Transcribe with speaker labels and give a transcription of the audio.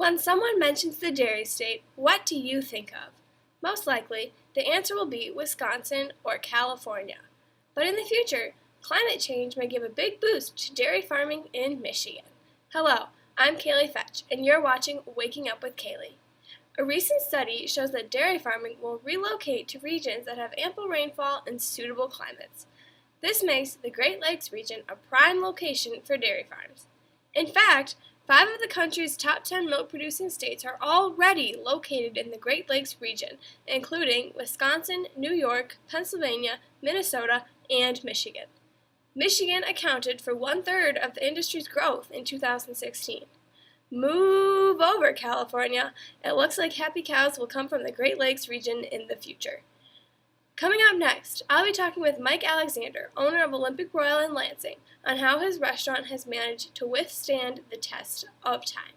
Speaker 1: When someone mentions the dairy state, what do you think of? Most likely, the answer will be Wisconsin or California. But in the future, climate change may give a big boost to dairy farming in Michigan. Hello, I'm Kaylee Fetch, and you're watching Waking Up with Kaylee. A recent study shows that dairy farming will relocate to regions that have ample rainfall and suitable climates. This makes the Great Lakes region a prime location for dairy farms. In fact, 5 of the country's top 10 milk-producing states are already located in the Great Lakes region, including Wisconsin, New York, Pennsylvania, Minnesota, and Michigan. Michigan accounted for 1/3 of the industry's growth in 2016. Move over, California. It looks like happy cows will come from the Great Lakes region in the future. Coming up next, I'll be talking with Mike Alexander, owner of Olympic Royal in Lansing, on how his restaurant has managed to withstand the test of time.